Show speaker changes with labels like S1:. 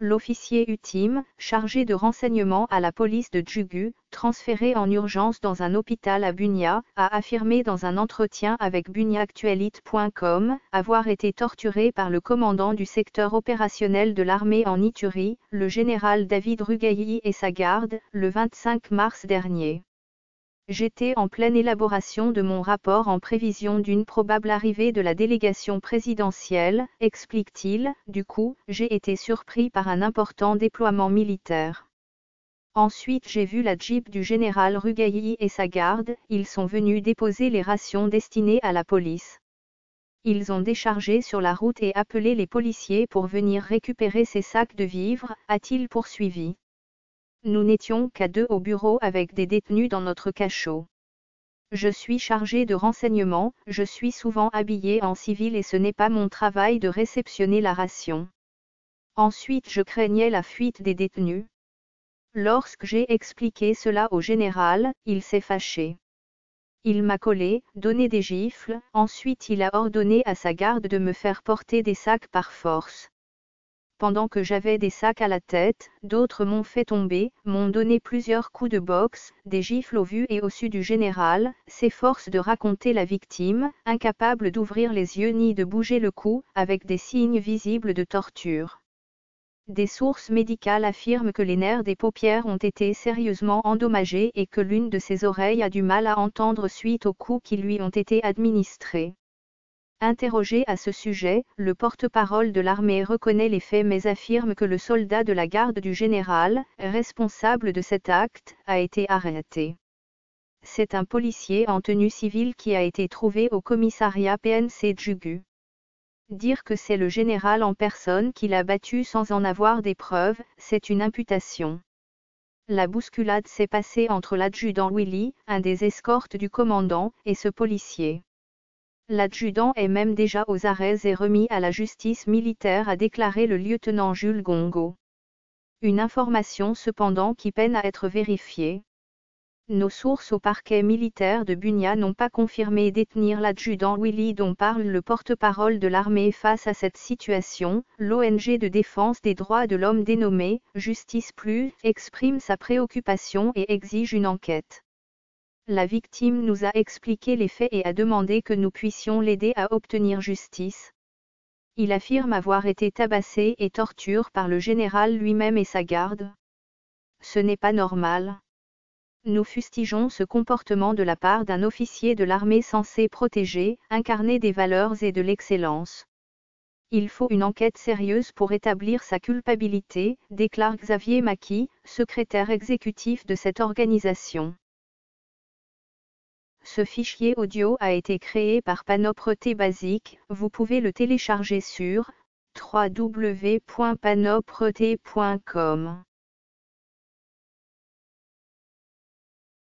S1: L'officier ultime, chargé de renseignements à la police de Djougou, transféré en urgence dans un hôpital à Bunia, a affirmé dans un entretien avec buniactualite.com avoir été torturé par le commandant du secteur opérationnel de l'armée en Ituri, le général David Rugayi et sa garde, le 25 mars dernier. J'étais en pleine élaboration de mon rapport en prévision d'une probable arrivée de la délégation présidentielle, explique-t-il. Du coup, j'ai été surpris par un important déploiement militaire. Ensuite j'ai vu la Jeep du général Rugayi et sa garde, ils sont venus déposer les rations destinées à la police. Ils ont déchargé sur la route et appelé les policiers pour venir récupérer ces sacs de vivres, a-t-il poursuivi. Nous n'étions qu'à 2 au bureau avec des détenus dans notre cachot. Je suis chargé de renseignements, je suis souvent habillé en civil et ce n'est pas mon travail de réceptionner la ration. Ensuite je craignais la fuite des détenus. Lorsque j'ai expliqué cela au général, il s'est fâché. Il m'a collé, donné des gifles, ensuite il a ordonné à sa garde de me faire porter des sacs par force. Pendant que j'avais des sacs à la tête, d'autres m'ont fait tomber, m'ont donné plusieurs coups de boxe, des gifles au vu et au su du général, s'efforce de raconter la victime, incapable d'ouvrir les yeux ni de bouger le cou, avec des signes visibles de torture. Des sources médicales affirment que les nerfs des paupières ont été sérieusement endommagés et que l'une de ses oreilles a du mal à entendre suite aux coups qui lui ont été administrés. Interrogé à ce sujet, le porte-parole de l'armée reconnaît les faits mais affirme que le soldat de la garde du général, responsable de cet acte, a été arrêté. C'est un policier en tenue civile qui a été trouvé au commissariat PNC Djougou. Dire que c'est le général en personne qui l'a battu sans en avoir des preuves, c'est une imputation. La bousculade s'est passée entre l'adjudant Willy, un des escortes du commandant, et ce policier. L'adjudant est même déjà aux arrêts et remis à la justice militaire, a déclaré le lieutenant Jules Gongo. Une information cependant qui peine à être vérifiée. Nos sources au parquet militaire de Bunia n'ont pas confirmé détenir l'adjudant Willy dont parle le porte-parole de l'armée. Face à cette situation, l'ONG de défense des droits de l'homme dénommée Justice Plus exprime sa préoccupation et exige une enquête. La victime nous a expliqué les faits et a demandé que nous puissions l'aider à obtenir justice. Il affirme avoir été tabassé et torturé par le général lui-même et sa garde. Ce n'est pas normal. Nous fustigeons ce comportement de la part d'un officier de l'armée censé protéger, incarner des valeurs et de l'excellence. Il faut une enquête sérieuse pour établir sa culpabilité, déclare Xavier Maki, secrétaire exécutif de cette organisation. Ce fichier audio a été créé par Panopre-T Basic, vous pouvez le télécharger sur www.panopre-t.com.